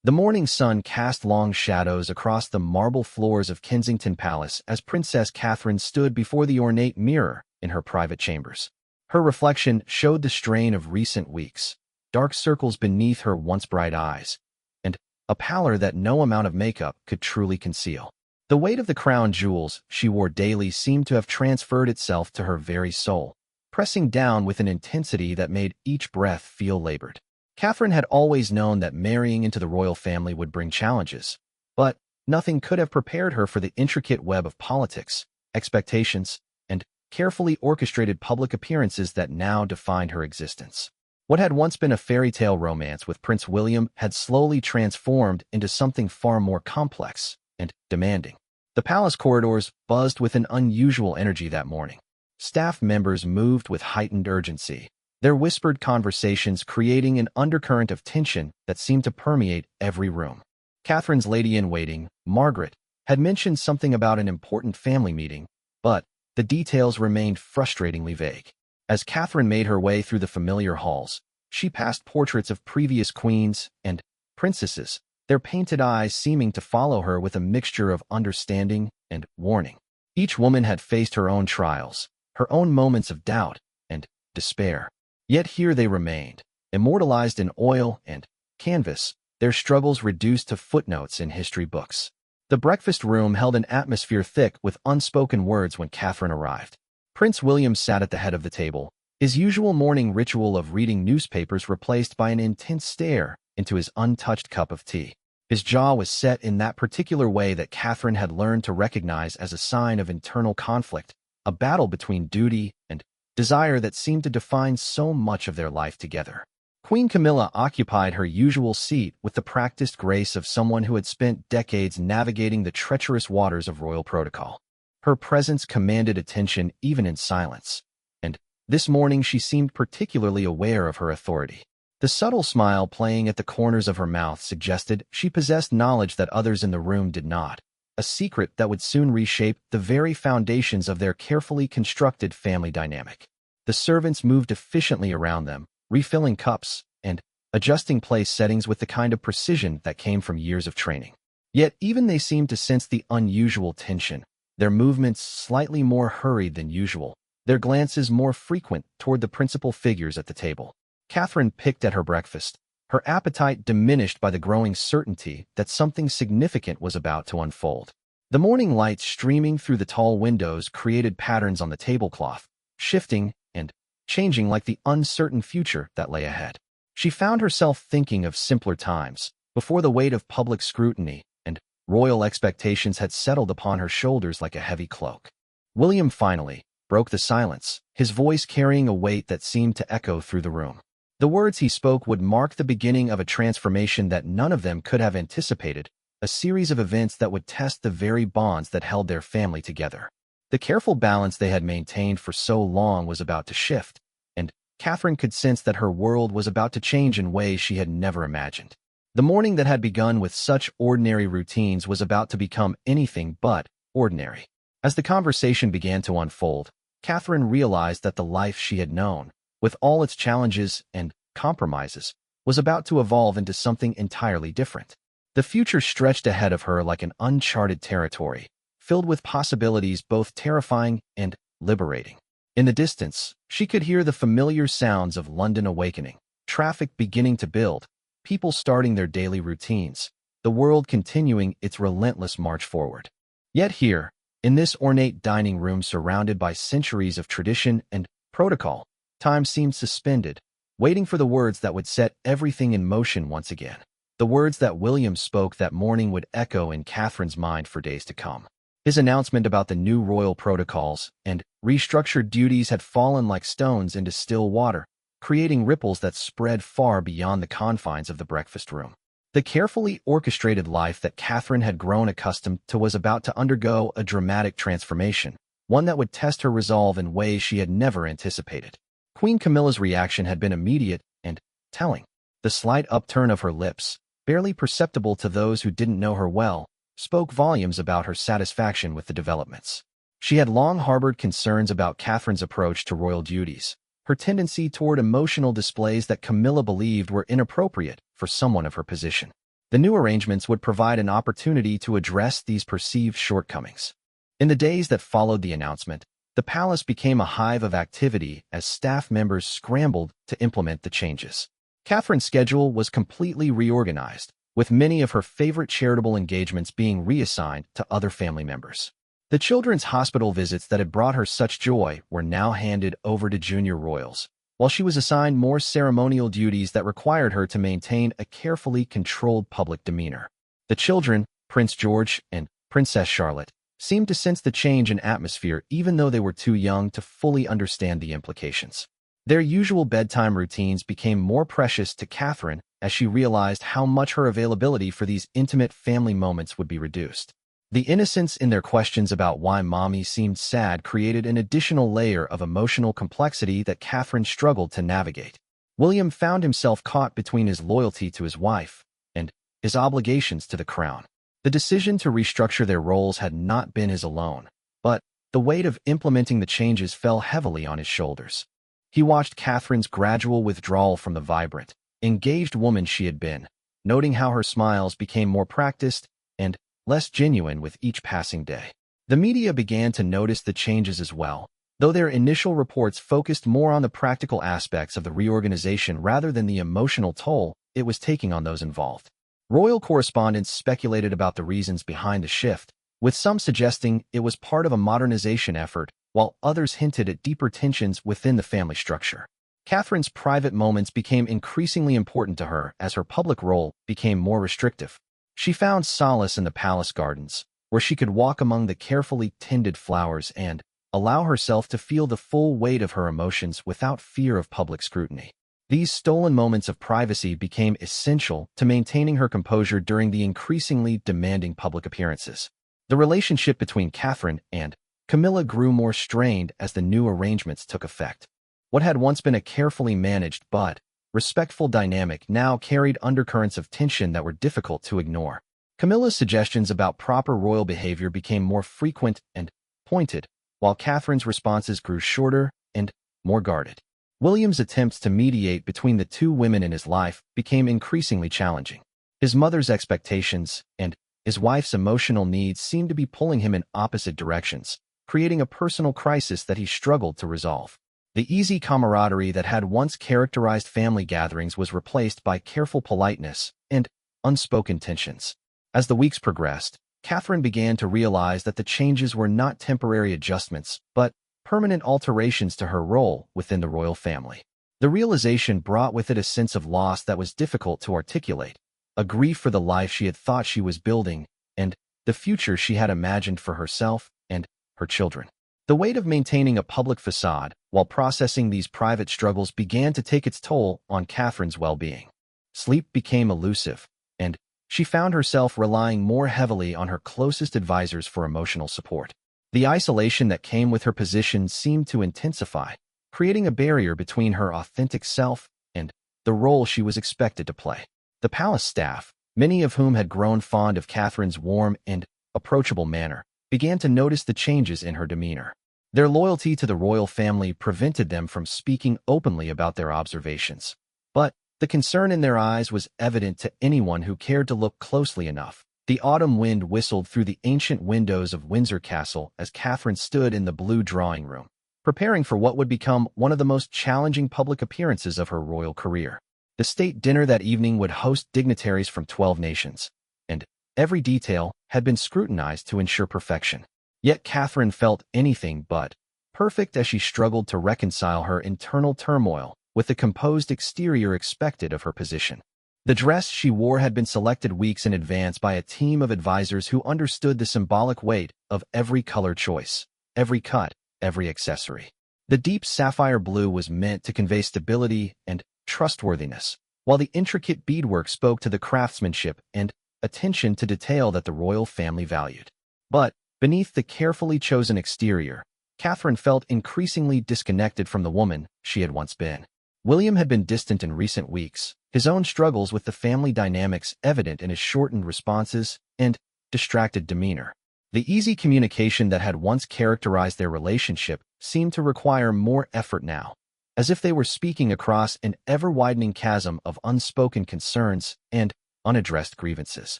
The morning sun cast long shadows across the marble floors of Kensington Palace as Princess Catherine stood before the ornate mirror in her private chambers. Her reflection showed the strain of recent weeks, dark circles beneath her once bright eyes, and a pallor that no amount of makeup could truly conceal. The weight of the crown jewels she wore daily seemed to have transferred itself to her very soul, pressing down with an intensity that made each breath feel labored. Catherine had always known that marrying into the royal family would bring challenges, but nothing could have prepared her for the intricate web of politics, expectations, and carefully orchestrated public appearances that now defined her existence. What had once been a fairy tale romance with Prince William had slowly transformed into something far more complex and demanding. The palace corridors buzzed with an unusual energy that morning. Staff members moved with heightened urgency, their whispered conversations creating an undercurrent of tension that seemed to permeate every room. Catherine's lady-in-waiting, Margaret, had mentioned something about an important family meeting, but the details remained frustratingly vague. As Catherine made her way through the familiar halls, she passed portraits of previous queens and princesses, their painted eyes seeming to follow her with a mixture of understanding and warning. Each woman had faced her own trials, her own moments of doubt and despair. Yet here they remained, immortalized in oil and canvas, their struggles reduced to footnotes in history books. The breakfast room held an atmosphere thick with unspoken words when Catherine arrived. Prince William sat at the head of the table, his usual morning ritual of reading newspapers replaced by an intense stare into his untouched cup of tea. His jaw was set in that particular way that Catherine had learned to recognize as a sign of internal conflict, a battle between duty and desire that seemed to define so much of their life together. Queen Camilla occupied her usual seat with the practiced grace of someone who had spent decades navigating the treacherous waters of royal protocol. Her presence commanded attention even in silence, and this morning she seemed particularly aware of her authority. The subtle smile playing at the corners of her mouth suggested she possessed knowledge that others in the room did not, a secret that would soon reshape the very foundations of their carefully constructed family dynamic. The servants moved efficiently around them, refilling cups and adjusting place settings with the kind of precision that came from years of training. Yet even they seemed to sense the unusual tension, their movements slightly more hurried than usual, their glances more frequent toward the principal figures at the table. Catherine picked at her breakfast, her appetite diminished by the growing certainty that something significant was about to unfold. The morning light streaming through the tall windows created patterns on the tablecloth, shifting and changing like the uncertain future that lay ahead. She found herself thinking of simpler times, before the weight of public scrutiny and royal expectations had settled upon her shoulders like a heavy cloak. William finally broke the silence, his voice carrying a weight that seemed to echo through the room. The words he spoke would mark the beginning of a transformation that none of them could have anticipated, a series of events that would test the very bonds that held their family together. The careful balance they had maintained for so long was about to shift, and Catherine could sense that her world was about to change in ways she had never imagined. The morning that had begun with such ordinary routines was about to become anything but ordinary. As the conversation began to unfold, Catherine realized that the life she had known, with all its challenges and compromises, was about to evolve into something entirely different. The future stretched ahead of her like an uncharted territory, filled with possibilities both terrifying and liberating. In the distance, she could hear the familiar sounds of London awakening, traffic beginning to build, people starting their daily routines, the world continuing its relentless march forward. Yet here, in this ornate dining room surrounded by centuries of tradition and protocol, time seemed suspended, waiting for the words that would set everything in motion once again. The words that William spoke that morning would echo in Catherine's mind for days to come. His announcement about the new royal protocols and restructured duties had fallen like stones into still water, creating ripples that spread far beyond the confines of the breakfast room. The carefully orchestrated life that Catherine had grown accustomed to was about to undergo a dramatic transformation, one that would test her resolve in ways she had never anticipated. Queen Camilla's reaction had been immediate and telling. The slight upturn of her lips, barely perceptible to those who didn't know her well, spoke volumes about her satisfaction with the developments. She had long harbored concerns about Catherine's approach to royal duties, her tendency toward emotional displays that Camilla believed were inappropriate for someone of her position. The new arrangements would provide an opportunity to address these perceived shortcomings. In the days that followed the announcement, the palace became a hive of activity as staff members scrambled to implement the changes. Catherine's schedule was completely reorganized, with many of her favorite charitable engagements being reassigned to other family members. The children's hospital visits that had brought her such joy were now handed over to junior royals, while she was assigned more ceremonial duties that required her to maintain a carefully controlled public demeanor. The children, Prince George and Princess Charlotte, seemed to sense the change in atmosphere even though they were too young to fully understand the implications. Their usual bedtime routines became more precious to Catherine as she realized how much her availability for these intimate family moments would be reduced. The innocence in their questions about why Mommy seemed sad created an additional layer of emotional complexity that Catherine struggled to navigate. William found himself caught between his loyalty to his wife and his obligations to the crown. The decision to restructure their roles had not been his alone, but the weight of implementing the changes fell heavily on his shoulders. He watched Catherine's gradual withdrawal from the vibrant, engaged woman she had been, noting how her smiles became more practiced and less genuine with each passing day. The media began to notice the changes as well, though their initial reports focused more on the practical aspects of the reorganization rather than the emotional toll it was taking on those involved. Royal correspondents speculated about the reasons behind the shift, with some suggesting it was part of a modernization effort, while others hinted at deeper tensions within the family structure. Catherine's private moments became increasingly important to her as her public role became more restrictive. She found solace in the palace gardens, where she could walk among the carefully tended flowers and allow herself to feel the full weight of her emotions without fear of public scrutiny. These stolen moments of privacy became essential to maintaining her composure during the increasingly demanding public appearances. The relationship between Catherine and Camilla grew more strained as the new arrangements took effect. What had once been a carefully managed but respectful dynamic now carried undercurrents of tension that were difficult to ignore. Camilla's suggestions about proper royal behavior became more frequent and pointed, while Catherine's responses grew shorter and more guarded. William's attempts to mediate between the two women in his life became increasingly challenging. His mother's expectations and his wife's emotional needs seemed to be pulling him in opposite directions, creating a personal crisis that he struggled to resolve. The easy camaraderie that had once characterized family gatherings was replaced by careful politeness and unspoken tensions. As the weeks progressed, Catherine began to realize that the changes were not temporary adjustments, but permanent alterations to her role within the royal family. The realization brought with it a sense of loss that was difficult to articulate, a grief for the life she had thought she was building, and the future she had imagined for herself and her children. The weight of maintaining a public facade while processing these private struggles began to take its toll on Catherine's well-being. Sleep became elusive, and she found herself relying more heavily on her closest advisors for emotional support. The isolation that came with her position seemed to intensify, creating a barrier between her authentic self and the role she was expected to play. The palace staff, many of whom had grown fond of Catherine's warm and approachable manner, began to notice the changes in her demeanor. Their loyalty to the royal family prevented them from speaking openly about their observations, but the concern in their eyes was evident to anyone who cared to look closely enough. The autumn wind whistled through the ancient windows of Windsor Castle as Catherine stood in the blue drawing room, preparing for what would become one of the most challenging public appearances of her royal career. The state dinner that evening would host dignitaries from 12 nations, and every detail had been scrutinized to ensure perfection. Yet Catherine felt anything but perfect as she struggled to reconcile her internal turmoil with the composed exterior expected of her position. The dress she wore had been selected weeks in advance by a team of advisors who understood the symbolic weight of every color choice, every cut, every accessory. The deep sapphire blue was meant to convey stability and trustworthiness, while the intricate beadwork spoke to the craftsmanship and attention to detail that the royal family valued. But beneath the carefully chosen exterior, Catherine felt increasingly disconnected from the woman she had once been. William had been distant in recent weeks, his own struggles with the family dynamics evident in his shortened responses and distracted demeanor. The easy communication that had once characterized their relationship seemed to require more effort now, as if they were speaking across an ever-widening chasm of unspoken concerns and unaddressed grievances.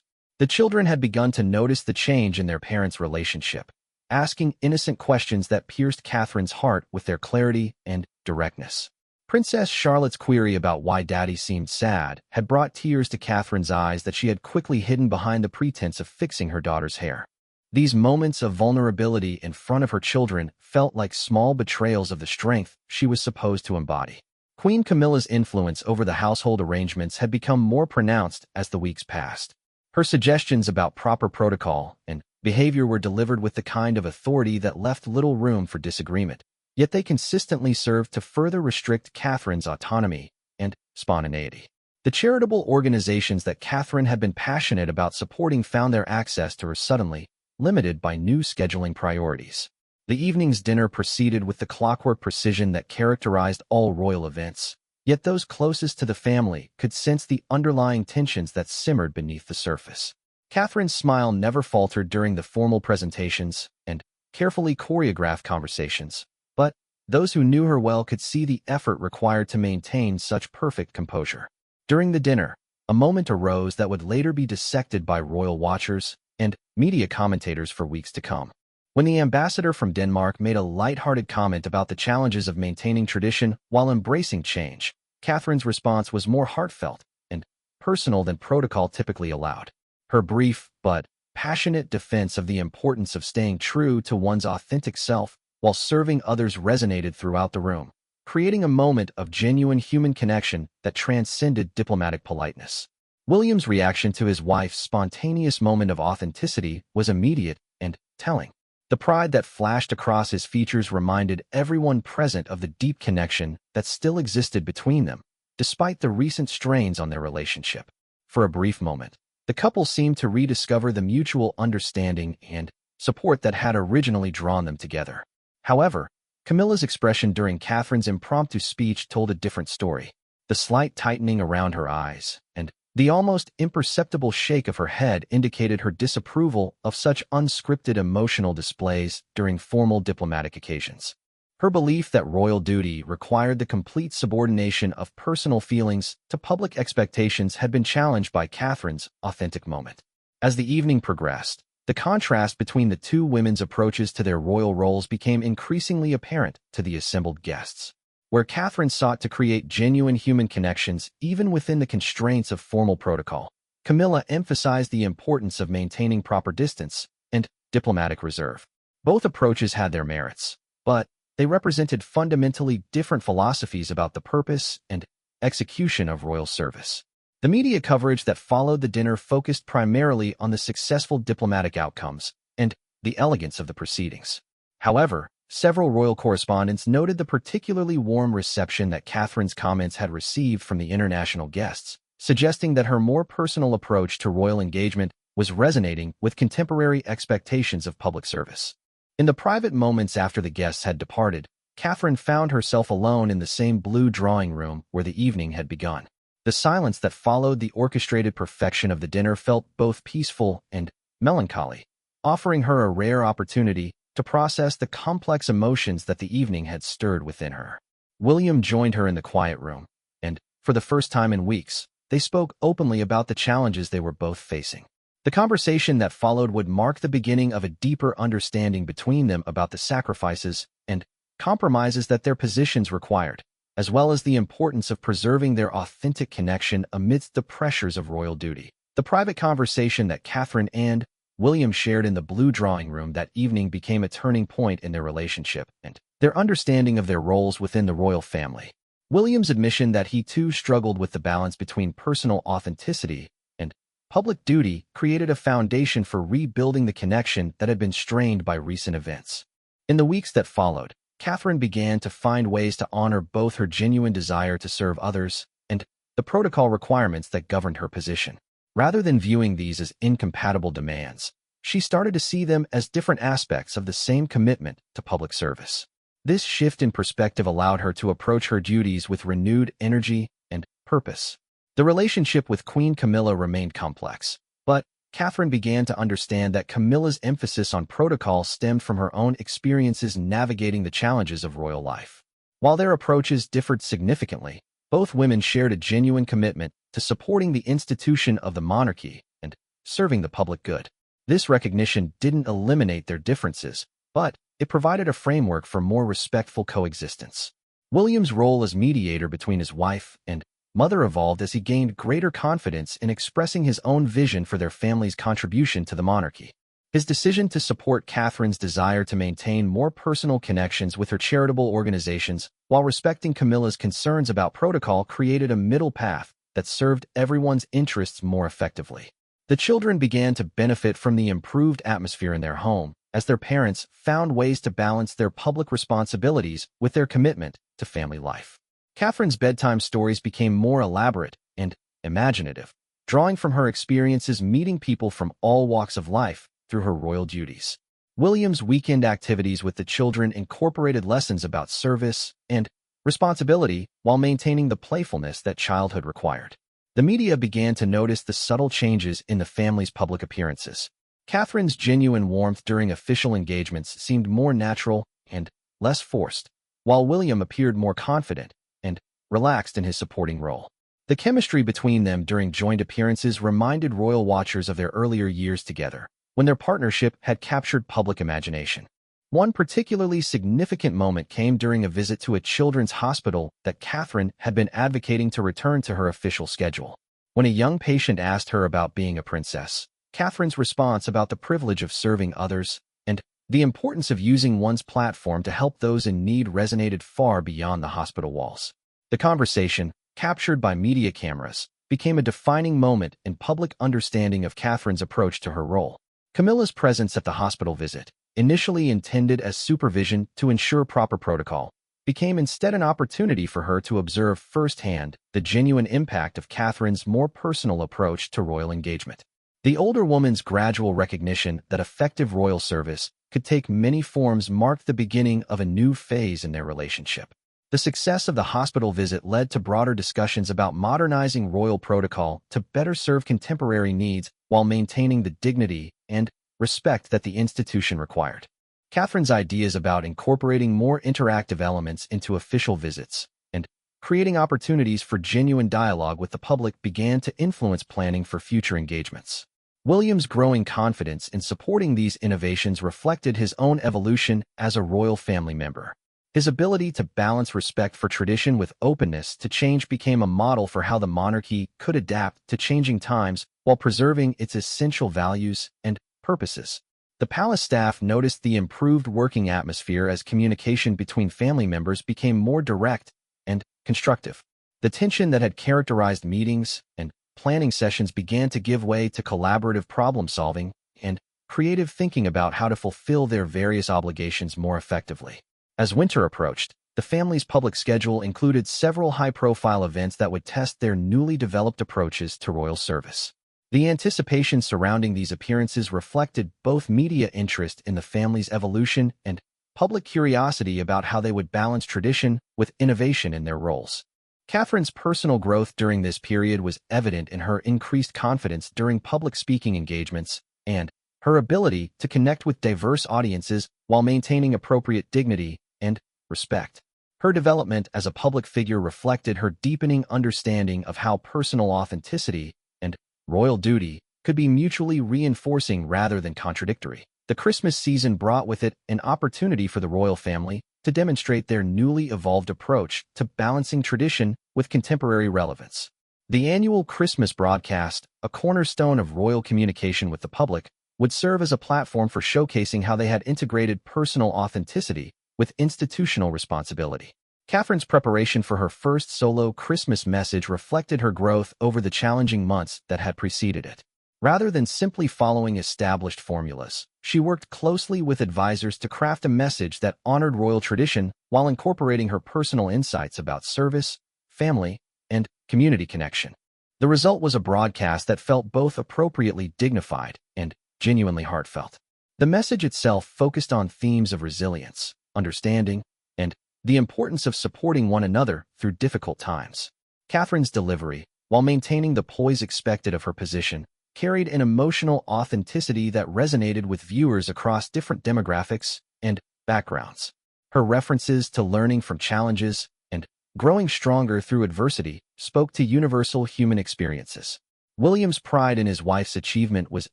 The children had begun to notice the change in their parents' relationship, asking innocent questions that pierced Catherine's heart with their clarity and directness. Princess Charlotte's query about why Daddy seemed sad had brought tears to Catherine's eyes that she had quickly hidden behind the pretense of fixing her daughter's hair. These moments of vulnerability in front of her children felt like small betrayals of the strength she was supposed to embody. Queen Camilla's influence over the household arrangements had become more pronounced as the weeks passed. Her suggestions about proper protocol and behavior were delivered with the kind of authority that left little room for disagreement, yet they consistently served to further restrict Catherine's autonomy and spontaneity. The charitable organizations that Catherine had been passionate about supporting found their access to her suddenly limited by new scheduling priorities. The evening's dinner proceeded with the clockwork precision that characterized all royal events, yet those closest to the family could sense the underlying tensions that simmered beneath the surface. Catherine's smile never faltered during the formal presentations and carefully choreographed conversations, but those who knew her well could see the effort required to maintain such perfect composure. During the dinner, a moment arose that would later be dissected by royal watchers and media commentators for weeks to come. When the ambassador from Denmark made a light-hearted comment about the challenges of maintaining tradition while embracing change, Catherine's response was more heartfelt and personal than protocol typically allowed. Her brief but passionate defense of the importance of staying true to one's authentic self while serving others resonated throughout the room, creating a moment of genuine human connection that transcended diplomatic politeness. William's reaction to his wife's spontaneous moment of authenticity was immediate and telling. The pride that flashed across his features reminded everyone present of the deep connection that still existed between them, despite the recent strains on their relationship. For a brief moment, the couple seemed to rediscover the mutual understanding and support that had originally drawn them together. However, Camilla's expression during Catherine's impromptu speech told a different story. The slight tightening around her eyes and the almost imperceptible shake of her head indicated her disapproval of such unscripted emotional displays during formal diplomatic occasions. Her belief that royal duty required the complete subordination of personal feelings to public expectations had been challenged by Catherine's authentic moment. As the evening progressed, the contrast between the two women's approaches to their royal roles became increasingly apparent to the assembled guests. Where Catherine sought to create genuine human connections even within the constraints of formal protocol, Camilla emphasized the importance of maintaining proper distance and diplomatic reserve. Both approaches had their merits, but they represented fundamentally different philosophies about the purpose and execution of royal service. The media coverage that followed the dinner focused primarily on the successful diplomatic outcomes and the elegance of the proceedings. However, several royal correspondents noted the particularly warm reception that Catherine's comments had received from the international guests, suggesting that her more personal approach to royal engagement was resonating with contemporary expectations of public service. In the private moments after the guests had departed, Catherine found herself alone in the same blue drawing room where the evening had begun. The silence that followed the orchestrated perfection of the dinner felt both peaceful and melancholy, offering her a rare opportunity to process the complex emotions that the evening had stirred within her. William joined her in the quiet room, and, for the first time in weeks, they spoke openly about the challenges they were both facing. The conversation that followed would mark the beginning of a deeper understanding between them about the sacrifices and compromises that their positions required, as well as the importance of preserving their authentic connection amidst the pressures of royal duty. The private conversation that Catherine and William shared in the blue drawing room that evening became a turning point in their relationship and their understanding of their roles within the royal family. William's admission that he too struggled with the balance between personal authenticity and public duty created a foundation for rebuilding the connection that had been strained by recent events. In the weeks that followed, Catherine began to find ways to honor both her genuine desire to serve others and the protocol requirements that governed her position. Rather than viewing these as incompatible demands, she started to see them as different aspects of the same commitment to public service. This shift in perspective allowed her to approach her duties with renewed energy and purpose. The relationship with Queen Camilla remained complex, but Catherine began to understand that Camilla's emphasis on protocol stemmed from her own experiences navigating the challenges of royal life. While their approaches differed significantly, both women shared a genuine commitment to supporting the institution of the monarchy and serving the public good. This recognition didn't eliminate their differences, but it provided a framework for more respectful coexistence. William's role as mediator between his wife and mother evolved as he gained greater confidence in expressing his own vision for their family's contribution to the monarchy. His decision to support Catherine's desire to maintain more personal connections with her charitable organizations while respecting Camilla's concerns about protocol created a middle path that served everyone's interests more effectively. The children began to benefit from the improved atmosphere in their home as their parents found ways to balance their public responsibilities with their commitment to family life. Catherine's bedtime stories became more elaborate and imaginative, drawing from her experiences meeting people from all walks of life through her royal duties. William's weekend activities with the children incorporated lessons about service and responsibility while maintaining the playfulness that childhood required. The media began to notice the subtle changes in the family's public appearances. Catherine's genuine warmth during official engagements seemed more natural and less forced, while William appeared more confident and relaxed in his supporting role. The chemistry between them during joint appearances reminded royal watchers of their earlier years together, when their partnership had captured public imagination. One particularly significant moment came during a visit to a children's hospital that Catherine had been advocating to return to her official schedule. When a young patient asked her about being a princess, Catherine's response about the privilege of serving others and the importance of using one's platform to help those in need resonated far beyond the hospital walls. The conversation, captured by media cameras, became a defining moment in public understanding of Catherine's approach to her role. Camilla's presence at the hospital visit, initially intended as supervision to ensure proper protocol, became instead an opportunity for her to observe firsthand the genuine impact of Catherine's more personal approach to royal engagement. The older woman's gradual recognition that effective royal service could take many forms marked the beginning of a new phase in their relationship. The success of the hospital visit led to broader discussions about modernizing royal protocol to better serve contemporary needs while maintaining the dignity and respect that the institution required. Catherine's ideas about incorporating more interactive elements into official visits and creating opportunities for genuine dialogue with the public began to influence planning for future engagements. William's growing confidence in supporting these innovations reflected his own evolution as a royal family member. His ability to balance respect for tradition with openness to change became a model for how the monarchy could adapt to changing times while preserving its essential values and purposes. The palace staff noticed the improved working atmosphere as communication between family members became more direct and constructive. The tension that had characterized meetings and planning sessions began to give way to collaborative problem-solving and creative thinking about how to fulfill their various obligations more effectively. As winter approached, the family's public schedule included several high-profile events that would test their newly developed approaches to royal service. The anticipation surrounding these appearances reflected both media interest in the family's evolution and public curiosity about how they would balance tradition with innovation in their roles. Catherine's personal growth during this period was evident in her increased confidence during public speaking engagements and her ability to connect with diverse audiences while maintaining appropriate dignity and respect. Her development as a public figure reflected her deepening understanding of how personal authenticity and royal duty could be mutually reinforcing rather than contradictory. The Christmas season brought with it an opportunity for the royal family to demonstrate their newly evolved approach to balancing tradition with contemporary relevance. The annual Christmas broadcast, a cornerstone of royal communication with the public, would serve as a platform for showcasing how they had integrated personal authenticity with institutional responsibility. Catherine's preparation for her first solo Christmas message reflected her growth over the challenging months that had preceded it. Rather than simply following established formulas, she worked closely with advisors to craft a message that honored royal tradition while incorporating her personal insights about service, family, and community connection. The result was a broadcast that felt both appropriately dignified and genuinely heartfelt. The message itself focused on themes of resilience, understanding, and the importance of supporting one another through difficult times. Catherine's delivery, while maintaining the poise expected of her position, carried an emotional authenticity that resonated with viewers across different demographics and backgrounds. Her references to learning from challenges and growing stronger through adversity, spoke to universal human experiences. William's pride in his wife's achievement was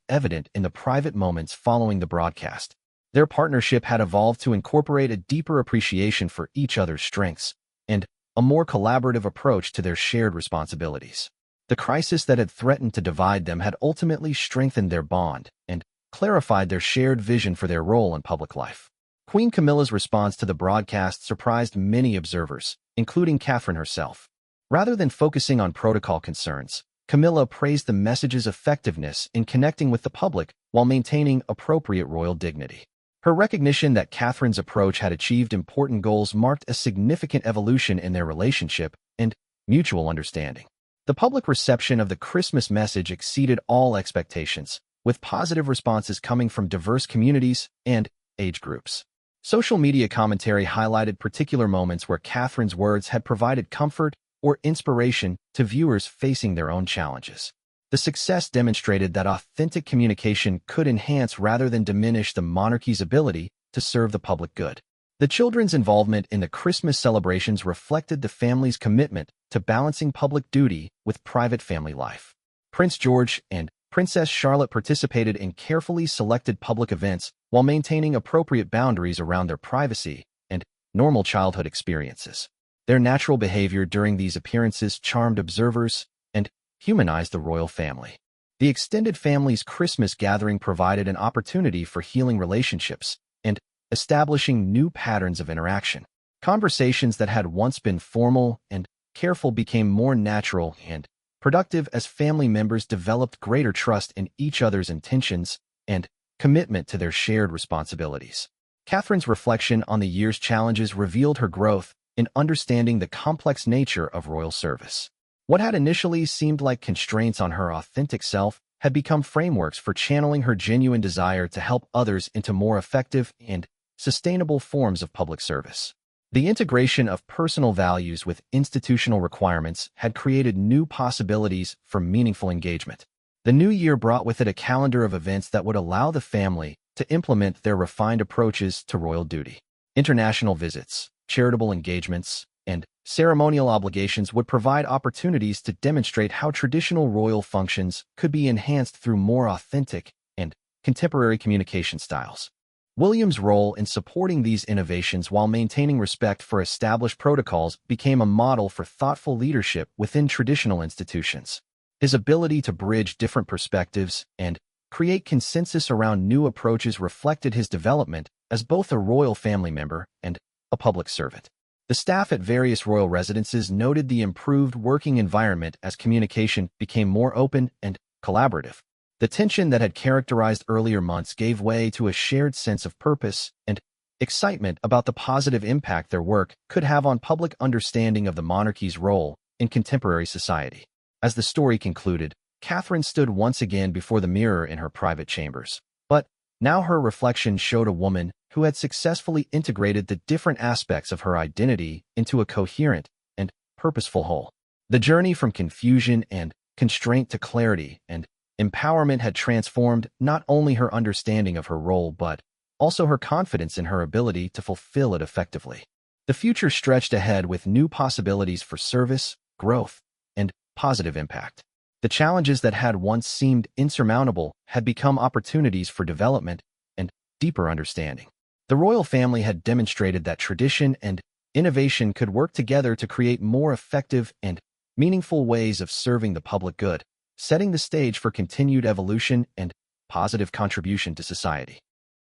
evident in the private moments following the broadcast. Their partnership had evolved to incorporate a deeper appreciation for each other's strengths and a more collaborative approach to their shared responsibilities. The crisis that had threatened to divide them had ultimately strengthened their bond and clarified their shared vision for their role in public life. Queen Camilla's response to the broadcast surprised many observers, including Catherine herself. Rather than focusing on protocol concerns, Camilla praised the message's effectiveness in connecting with the public while maintaining appropriate royal dignity. Her recognition that Catherine's approach had achieved important goals marked a significant evolution in their relationship and mutual understanding. The public reception of the Christmas message exceeded all expectations, with positive responses coming from diverse communities and age groups. Social media commentary highlighted particular moments where Catherine's words had provided comfort or inspiration to viewers facing their own challenges. The success demonstrated that authentic communication could enhance rather than diminish the monarchy's ability to serve the public good. The children's involvement in the Christmas celebrations reflected the family's commitment to balancing public duty with private family life. Prince George and Princess Charlotte participated in carefully selected public events while maintaining appropriate boundaries around their privacy and normal childhood experiences. Their natural behavior during these appearances charmed observers and humanized the royal family. The extended family's Christmas gathering provided an opportunity for healing relationships and establishing new patterns of interaction. Conversations that had once been formal and careful became more natural and productive as family members developed greater trust in each other's intentions and commitment to their shared responsibilities. Catherine's reflection on the year's challenges revealed her growth in understanding the complex nature of royal service. What had initially seemed like constraints on her authentic self had become frameworks for channeling her genuine desire to help others into more effective and sustainable forms of public service. The integration of personal values with institutional requirements had created new possibilities for meaningful engagement. The new year brought with it a calendar of events that would allow the family to implement their refined approaches to royal duty. International visits, charitable engagements, and ceremonial obligations would provide opportunities to demonstrate how traditional royal functions could be enhanced through more authentic and contemporary communication styles. William's role in supporting these innovations while maintaining respect for established protocols became a model for thoughtful leadership within traditional institutions. His ability to bridge different perspectives and create consensus around new approaches reflected his development as both a royal family member and a public servant. The staff at various royal residences noted the improved working environment as communication became more open and collaborative. The tension that had characterized earlier months gave way to a shared sense of purpose and excitement about the positive impact their work could have on public understanding of the monarchy's role in contemporary society. As the story concluded, Catherine stood once again before the mirror in her private chambers. But now her reflection showed a woman who had successfully integrated the different aspects of her identity into a coherent and purposeful whole. The journey from confusion and constraint to clarity and empowerment had transformed not only her understanding of her role but also her confidence in her ability to fulfill it effectively. The future stretched ahead with new possibilities for service, growth, and positive impact. The challenges that had once seemed insurmountable had become opportunities for development and deeper understanding. The royal family had demonstrated that tradition and innovation could work together to create more effective and meaningful ways of serving the public good, setting the stage for continued evolution and positive contribution to society.